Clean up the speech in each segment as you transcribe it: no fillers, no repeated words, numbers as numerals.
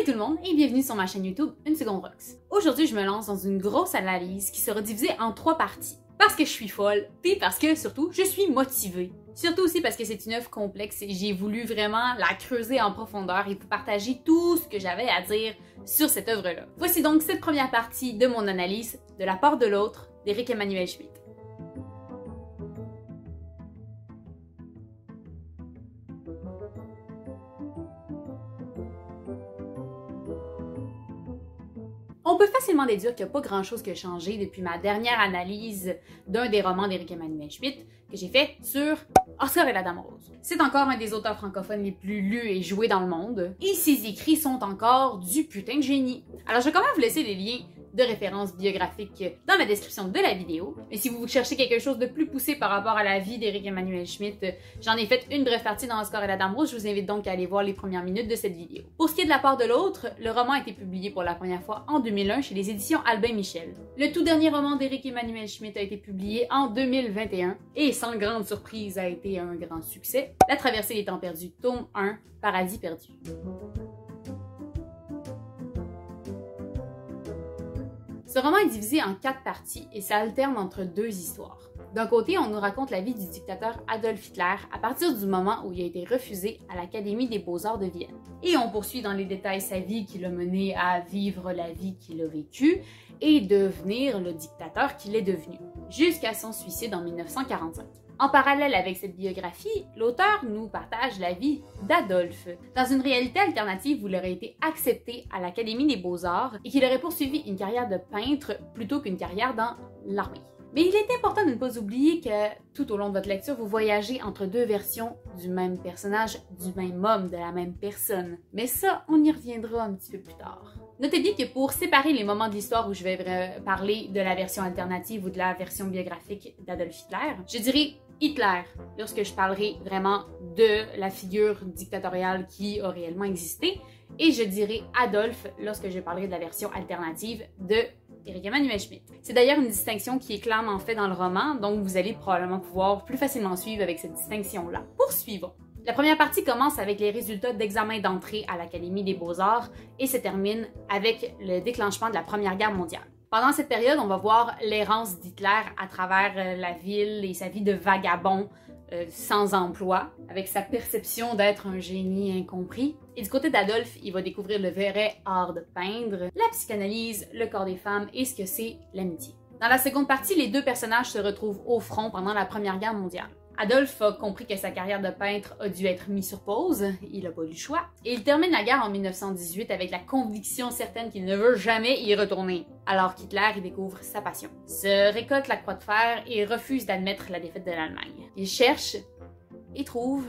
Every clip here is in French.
Salut tout le monde et bienvenue sur ma chaîne YouTube Une Seconde Rocks. Aujourd'hui, je me lance dans une grosse analyse qui sera divisée en 3 parties. Parce que je suis folle, puis parce que surtout, je suis motivée. Surtout aussi parce que c'est une œuvre complexe et j'ai voulu vraiment la creuser en profondeur et vous partager tout ce que j'avais à dire sur cette œuvre-là. Voici donc cette première partie de mon analyse de La part de l'autre d'Éric Emmanuel Schmitt. On peut facilement déduire qu'il n'y a pas grand-chose qui a changé depuis ma dernière analyse d'un des romans d'Éric Emmanuel Schmitt que j'ai fait sur Oscar et la Dame Rose. C'est encore un des auteurs francophones les plus lus et joués dans le monde, et ses écrits sont encore du putain de génie. Alors je vais quand même vous laisser les liens de références biographiques dans la description de la vidéo. Mais si vous cherchez quelque chose de plus poussé par rapport à la vie d'Éric Emmanuel Schmitt, j'en ai fait une brève partie dans Oscar et la Dame Rose, je vous invite donc à aller voir les premières minutes de cette vidéo. Pour ce qui est de La part de l'autre, le roman a été publié pour la première fois en 2001 chez les éditions Albin Michel. Le tout dernier roman d'Éric Emmanuel Schmitt a été publié en 2021 et sans grande surprise a été un grand succès. La traversée des temps perdus, tome 1, Paradis perdu. Ce roman est divisé en 4 parties et ça alterne entre 2 histoires. D'un côté, on nous raconte la vie du dictateur Adolf Hitler à partir du moment où il a été refusé à l'Académie des Beaux-Arts de Vienne. Et on poursuit dans les détails sa vie qui l'a mené à vivre la vie qu'il a vécue et devenir le dictateur qu'il est devenu, jusqu'à son suicide en 1945. En parallèle avec cette biographie, l'auteur nous partage la vie d'Adolphe, dans une réalité alternative où il aurait été accepté à l'Académie des Beaux-Arts et qu'il aurait poursuivi une carrière de peintre plutôt qu'une carrière dans l'armée. Mais il est important de ne pas oublier que tout au long de votre lecture, vous voyagez entre 2 versions du même personnage, du même homme, de la même personne. Mais ça, on y reviendra un petit peu plus tard. Notez bien que pour séparer les moments de l'histoire où je vais parler de la version alternative ou de la version biographique d'Adolf Hitler, je dirais Hitler, lorsque je parlerai vraiment de la figure dictatoriale qui a réellement existé, et je dirai Adolphe lorsque je parlerai de la version alternative de Éric Emmanuel Schmitt. C'est d'ailleurs une distinction qui est clairement faite dans le roman, donc vous allez probablement pouvoir plus facilement suivre avec cette distinction-là. Poursuivons. La première partie commence avec les résultats d'examen d'entrée à l'Académie des Beaux-Arts et se termine avec le déclenchement de la Première Guerre mondiale. Pendant cette période, on va voir l'errance d'Hitler à travers la ville et sa vie de vagabond sans emploi, avec sa perception d'être un génie incompris. Et du côté d'Adolphe, il va découvrir le vrai art de peindre, la psychanalyse, le corps des femmes et ce que c'est l'amitié. Dans la seconde partie, les 2 personnages se retrouvent au front pendant la Première Guerre mondiale. Adolphe a compris que sa carrière de peintre a dû être mise sur pause, il n'a pas eu le choix, et il termine la guerre en 1918 avec la conviction certaine qu'il ne veut jamais y retourner, alors qu'Hitler y découvre sa passion, se récolte la croix de fer et refuse d'admettre la défaite de l'Allemagne. Il cherche et trouve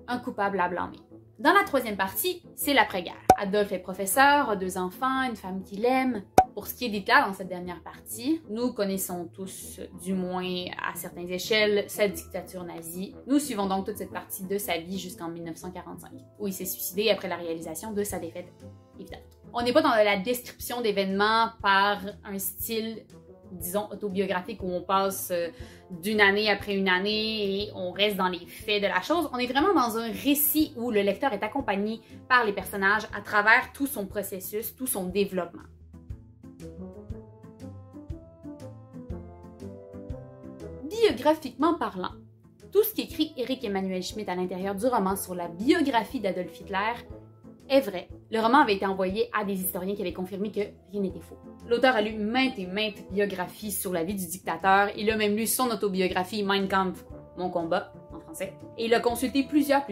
un coupable à blâmer. Dans la 3e partie, c'est l'après-guerre. Adolphe est professeur, a 2 enfants, une femme qu'il aime. Pour ce qui est d'Hitler dans cette dernière partie, nous connaissons tous, du moins à certaines échelles, sa dictature nazie. Nous suivons donc toute cette partie de sa vie jusqu'en 1945, où il s'est suicidé après la réalisation de sa défaite évidente. On n'est pas dans la description d'événements par un style, disons, autobiographique où on passe d'une année après une année et on reste dans les faits de la chose. On est vraiment dans un récit où le lecteur est accompagné par les personnages à travers tout son processus, tout son développement. Biographiquement parlant, tout ce qu'écrit Éric Emmanuel Schmitt à l'intérieur du roman sur la biographie d'Adolf Hitler est vrai. Le roman avait été envoyé à des historiens qui avaient confirmé que rien n'était faux. L'auteur a lu maintes et maintes biographies sur la vie du dictateur. Il a même lu son autobiographie Mein Kampf, Mon combat, en français. Et il a consulté plusieurs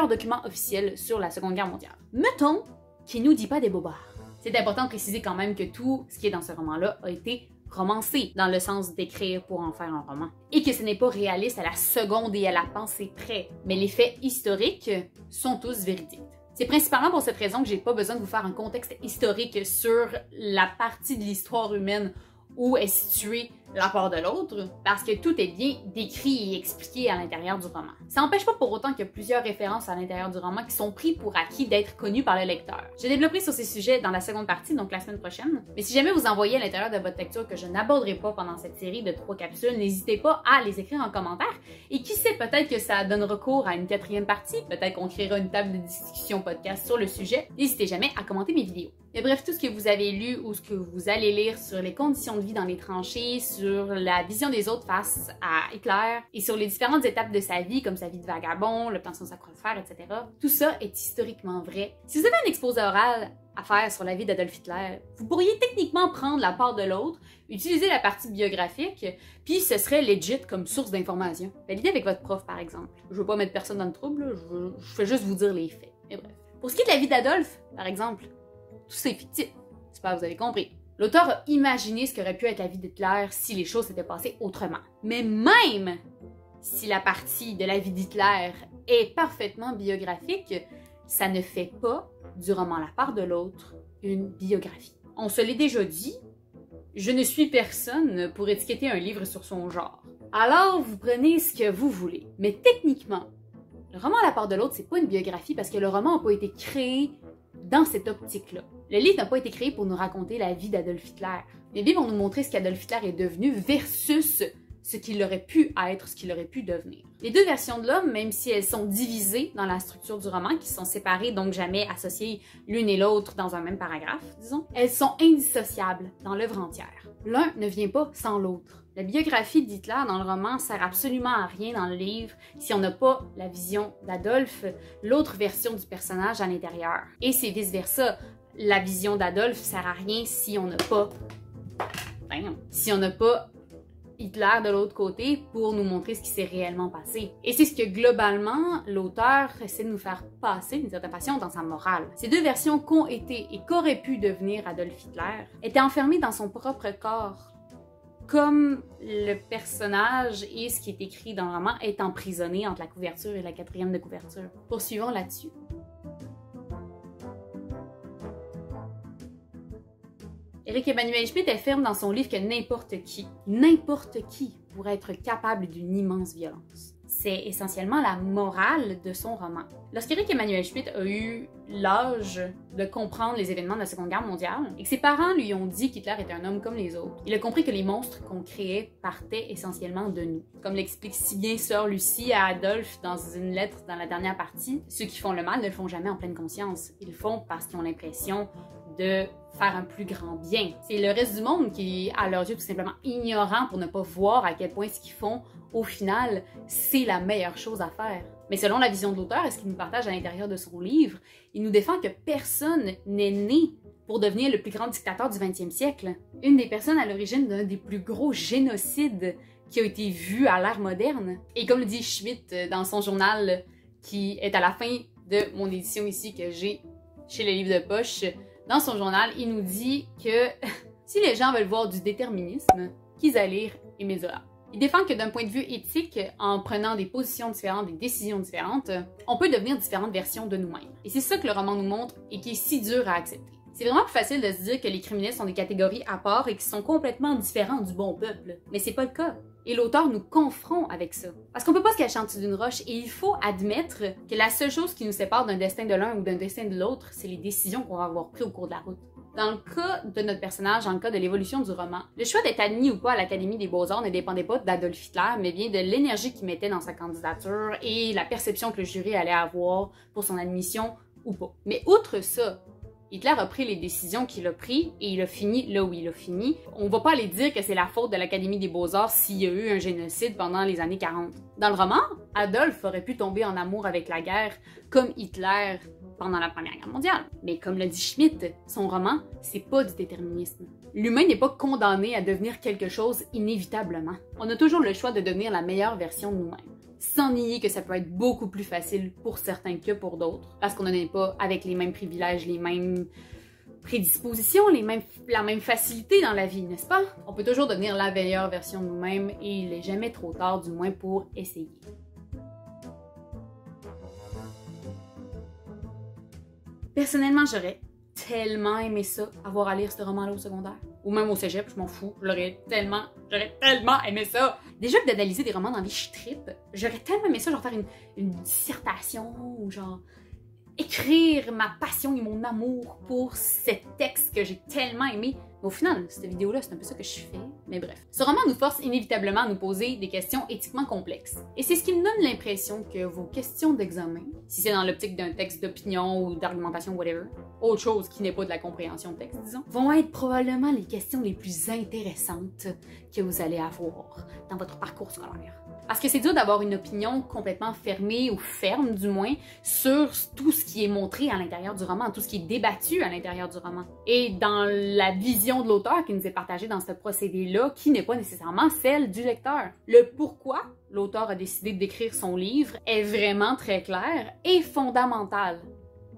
documents officiels sur la Seconde Guerre mondiale. Mettons qu'il nous dit pas des bobards. C'est important de préciser quand même que tout ce qui est dans ce roman-là a été romancé, dans le sens d'écrire pour en faire un roman. Et que ce n'est pas réaliste à la seconde et à la pensée près. Mais les faits historiques sont tous véridiques. C'est principalement pour cette raison que j'ai pas besoin de vous faire un contexte historique sur la partie de l'histoire humaine où est située la part de l'autre parce que tout est bien décrit et expliqué à l'intérieur du roman. Ça n'empêche pas pour autant qu'il y a plusieurs références à l'intérieur du roman qui sont pris pour acquis d'être connus par le lecteur. Je développerai sur ces sujets dans la seconde partie, donc la semaine prochaine. Mais si jamais vous envoyez à l'intérieur de votre lecture que je n'aborderai pas pendant cette série de 3 capsules, n'hésitez pas à les écrire en commentaire. Et qui sait, peut-être que ça donne recours à une 4e partie, peut-être qu'on créera une table de discussion podcast sur le sujet. N'hésitez jamais à commenter mes vidéos. Et bref, tout ce que vous avez lu ou ce que vous allez lire sur les conditions de vie dans les tranchées, sur la vision des autres face à Hitler et sur les différentes étapes de sa vie, comme sa vie de vagabond, l'obtention de sa croix de fer, etc. Tout ça est historiquement vrai. Si vous avez un exposé oral à faire sur la vie d'Adolf Hitler, vous pourriez techniquement prendre la part de l'autre, utiliser la partie biographique, puis ce serait legit comme source d'information. Validez avec votre prof, par exemple. Je veux pas mettre personne dans le trouble, je fais juste vous dire les faits. Et bref. Pour ce qui est de la vie d'Adolf, par exemple, tout ça est fictif. J'espère que vous avez compris. L'auteur a imaginé ce qu'aurait pu être la vie d'Hitler si les choses s'étaient passées autrement. Mais même si la partie de la vie d'Hitler est parfaitement biographique, ça ne fait pas du roman La part de l'autre une biographie. On se l'est déjà dit, je ne suis personne pour étiqueter un livre sur son genre. Alors, vous prenez ce que vous voulez. Mais techniquement, le roman La part de l'autre, c'est pas une biographie parce que le roman n'a pas été créé dans cette optique-là. Le livre n'a pas été créé pour nous raconter la vie d'Adolf Hitler. Les livres vont nous montrer ce qu'Adolf Hitler est devenu versus ce qu'il aurait pu être, ce qu'il aurait pu devenir. Les deux versions de l'homme, même si elles sont divisées dans la structure du roman, qui sont séparées, donc jamais associées l'une et l'autre dans un même paragraphe, disons, elles sont indissociables dans l'œuvre entière. L'un ne vient pas sans l'autre. La biographie d'Hitler dans le roman sert absolument à rien dans le livre si on n'a pas la vision d'Adolf, l'autre version du personnage à l'intérieur. Et c'est vice-versa. La vision d'Adolf sert à rien si on n'a pas... Hitler de l'autre côté pour nous montrer ce qui s'est réellement passé. Et c'est ce que globalement l'auteur essaie de nous faire passer d'une certaine façon dans sa morale. Ces deux versions qu'ont été et qu'aurait pu devenir Adolf Hitler étaient enfermées dans son propre corps, comme le personnage et ce qui est écrit dans le roman est emprisonné entre la couverture et la 4e de couverture. Poursuivons là-dessus. Éric Emmanuel Schmitt affirme dans son livre que n'importe qui pourrait être capable d'une immense violence. C'est essentiellement la morale de son roman. Lorsqu'Éric Emmanuel Schmitt a eu l'âge de comprendre les événements de la Seconde Guerre mondiale et que ses parents lui ont dit qu'Hitler était un homme comme les autres, il a compris que les monstres qu'on créait partaient essentiellement de nous. Comme l'explique si bien Sœur Lucie à Adolphe dans une lettre dans la dernière partie, ceux qui font le mal ne le font jamais en pleine conscience. Ils le font parce qu'ils ont l'impression de faire un plus grand bien. C'est le reste du monde qui est, à leurs yeux, tout simplement ignorant pour ne pas voir à quel point ce qu'ils font, au final, c'est la meilleure chose à faire. Mais selon la vision de l'auteur et ce qu'il nous partage à l'intérieur de son livre, il nous défend que personne n'est né pour devenir le plus grand dictateur du 20e siècle. Une des personnes à l'origine d'un des plus gros génocides qui a été vu à l'ère moderne. Et comme le dit Schmitt dans son journal, qui est à la fin de mon édition ici que j'ai chez les livres de poche, dans son journal, il nous dit que si les gens veulent voir du déterminisme, qu'ils aillent lire Émile Zola. Il défend que d'un point de vue éthique, en prenant des positions différentes, des décisions différentes, on peut devenir différentes versions de nous-mêmes. Et c'est ça que le roman nous montre et qui est si dur à accepter. C'est vraiment plus facile de se dire que les criminels sont des catégories à part et qui sont complètement différents du bon peuple. Mais c'est pas le cas. Et l'auteur nous confronte avec ça. Parce qu'on peut pas se cacher en dessous d'une roche et il faut admettre que la seule chose qui nous sépare d'un destin de l'un ou d'un destin de l'autre, c'est les décisions qu'on va avoir prises au cours de la route. Dans le cas de notre personnage, dans le cas de l'évolution du roman, le choix d'être admis ou pas à l'Académie des Beaux-Arts ne dépendait pas d'Adolf Hitler, mais bien de l'énergie qu'il mettait dans sa candidature et la perception que le jury allait avoir pour son admission ou pas. Mais outre ça, Hitler a pris les décisions qu'il a prises et il a fini là où il a fini. On va pas aller dire que c'est la faute de l'Académie des Beaux-Arts s'il y a eu un génocide pendant les années 40. Dans le roman, Adolf aurait pu tomber en amour avec la guerre comme Hitler pendant la Première Guerre mondiale. Mais comme le dit Schmitt, son roman, c'est pas du déterminisme. L'humain n'est pas condamné à devenir quelque chose inévitablement. On a toujours le choix de devenir la meilleure version de nous-mêmes. Sans nier que ça peut être beaucoup plus facile pour certains que pour d'autres, parce qu'on n'en est pas avec les mêmes privilèges, les mêmes prédispositions, la même facilité dans la vie, n'est-ce pas? On peut toujours devenir la meilleure version de nous-mêmes et il n'est jamais trop tard, du moins pour essayer. Personnellement, j'aurais tellement aimé ça, avoir à lire ce roman-là au secondaire. ou même au cégep, je m'en fous. J'aurais tellement aimé ça. Déjà que d'analyser des romans dans la vie, je trippe. J'aurais tellement aimé ça, genre faire une dissertation ou genre écrire ma passion et mon amour pour ces textes que j'ai tellement aimés. Mais au final, cette vidéo-là, c'est un peu ça que je fais. Mais bref. Ce roman nous force inévitablement à nous poser des questions éthiquement complexes. Et c'est ce qui me donne l'impression que vos questions d'examen, si c'est dans l'optique d'un texte d'opinion ou d'argumentation, whatever, autre chose qui n'est pas de la compréhension de texte, disons, vont être probablement les questions les plus intéressantes que vous allez avoir dans votre parcours scolaire. Parce que c'est dur d'avoir une opinion complètement fermée ou ferme, du moins, sur tout ce qui est montré à l'intérieur du roman, tout ce qui est débattu à l'intérieur du roman. Et dans la vision de l'auteur qui nous est partagée dans ce procédé-là, qui n'est pas nécessairement celle du lecteur. Le pourquoi l'auteur a décidé d'écrire son livre est vraiment très clair et fondamental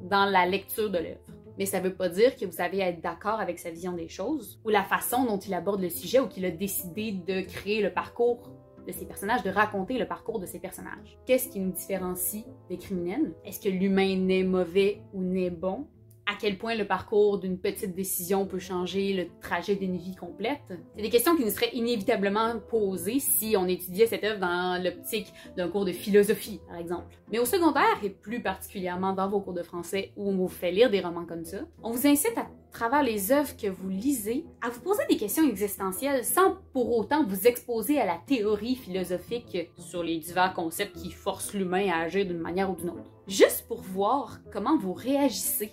dans la lecture de l'œuvre. Mais ça ne veut pas dire que vous avez à être d'accord avec sa vision des choses, ou la façon dont il aborde le sujet, ou qu'il a décidé de créer le parcours de ces personnages, de raconter le parcours de ces personnages. Qu'est-ce qui nous différencie des criminels? Est-ce que l'humain naît mauvais ou naît bon? À quel point le parcours d'une petite décision peut changer le trajet d'une vie complète? C'est des questions qui nous seraient inévitablement posées si on étudiait cette œuvre dans l'optique d'un cours de philosophie, par exemple. Mais au secondaire, et plus particulièrement dans vos cours de français où on vous fait lire des romans comme ça, on vous incite à travers les œuvres que vous lisez, à vous poser des questions existentielles sans pour autant vous exposer à la théorie philosophique sur les divers concepts qui forcent l'humain à agir d'une manière ou d'une autre. Juste pour voir comment vous réagissez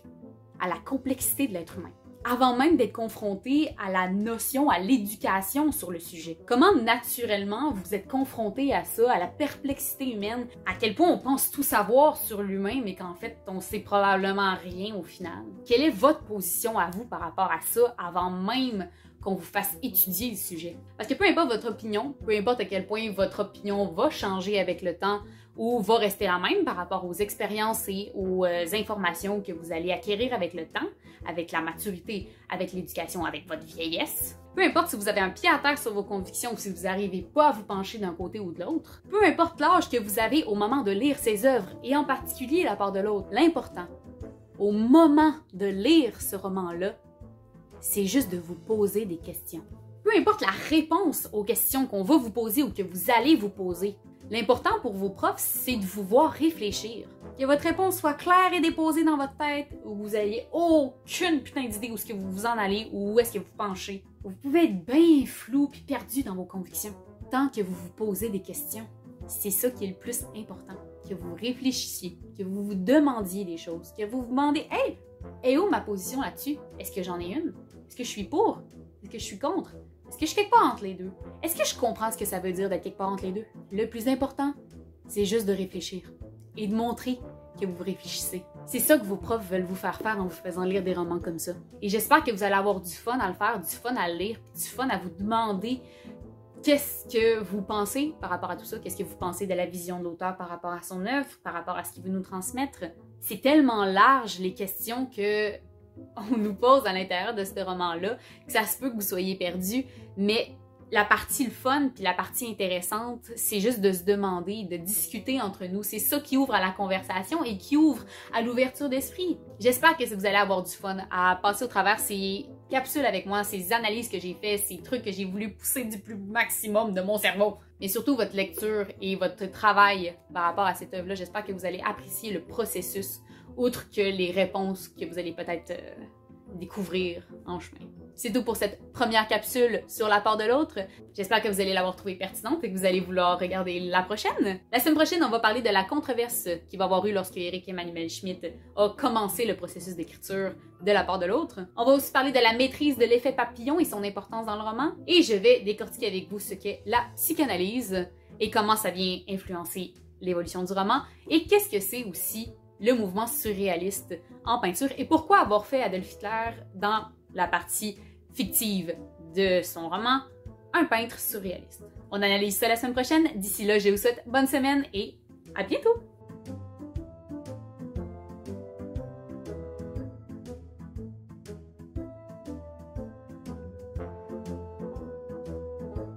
à la complexité de l'être humain, avant même d'être confronté à la notion, à l'éducation sur le sujet. Comment naturellement vous êtes confronté à ça, à la perplexité humaine, à quel point on pense tout savoir sur l'humain, mais qu'en fait on sait probablement rien au final. Quelle est votre position à vous par rapport à ça, avant même qu'on vous fasse étudier le sujet? Parce que peu importe votre opinion, peu importe à quel point votre opinion va changer avec le temps, ou va rester la même par rapport aux expériences et aux informations que vous allez acquérir avec le temps, avec la maturité, avec l'éducation, avec votre vieillesse. Peu importe si vous avez un pied à terre sur vos convictions ou si vous n'arrivez pas à vous pencher d'un côté ou de l'autre, peu importe l'âge que vous avez au moment de lire ces œuvres, et en particulier la part de l'autre, l'important, au moment de lire ce roman-là, c'est juste de vous poser des questions. Peu importe la réponse aux questions qu'on va vous poser ou que vous allez vous poser, l'important pour vos profs, c'est de vous voir réfléchir. Que votre réponse soit claire et déposée dans votre tête, où vous n'ayez aucune putain d'idée où est-ce que vous vous en allez ou où est-ce que vous penchez. Vous pouvez être bien flou puis perdu dans vos convictions. Tant que vous vous posez des questions, c'est ça qui est le plus important. Que vous réfléchissiez, que vous vous demandiez des choses, que vous vous demandez « Hey, est où ma position là-dessus? Est-ce que j'en ai une? Est-ce que je suis pour? Est-ce que je suis contre? Est-ce que je suis quelque part entre les deux? Est-ce que je comprends ce que ça veut dire d'être quelque part entre les deux? » Le plus important, c'est juste de réfléchir et de montrer que vous réfléchissez. C'est ça que vos profs veulent vous faire faire en vous faisant lire des romans comme ça. Et j'espère que vous allez avoir du fun à le faire, du fun à le lire, puis du fun à vous demander qu'est-ce que vous pensez par rapport à tout ça, qu'est-ce que vous pensez de la vision de l'auteur par rapport à son œuvre, par rapport à ce qu'il veut nous transmettre. C'est tellement large les questions que on nous pose à l'intérieur de ce roman-là, que ça se peut que vous soyez perdu, mais la partie le fun puis la partie intéressante, c'est juste de se demander, de discuter entre nous. C'est ça qui ouvre à la conversation et qui ouvre à l'ouverture d'esprit. J'espère que vous allez avoir du fun à passer au travers ces capsules avec moi, ces analyses que j'ai faites, ces trucs que j'ai voulu pousser du plus maximum de mon cerveau. Mais surtout votre lecture et votre travail par rapport à cette œuvre-là. J'espère que vous allez apprécier le processus, outre que les réponses que vous allez peut-être découvrir en chemin. C'est tout pour cette première capsule sur la part de l'autre. J'espère que vous allez l'avoir trouvée pertinente et que vous allez vouloir regarder la prochaine. La semaine prochaine, on va parler de la controverse qui va avoir eu lorsque Eric Emmanuel Schmitt a commencé le processus d'écriture de la part de l'autre. On va aussi parler de la maîtrise de l'effet papillon et son importance dans le roman. Et je vais décortiquer avec vous ce qu'est la psychanalyse et comment ça vient influencer l'évolution du roman et qu'est-ce que c'est aussi le mouvement surréaliste en peinture et pourquoi avoir fait Adolf Hitler dans la partie fictive de son roman, un peintre surréaliste. On analyse ça la semaine prochaine. D'ici là, je vous souhaite bonne semaine et à bientôt!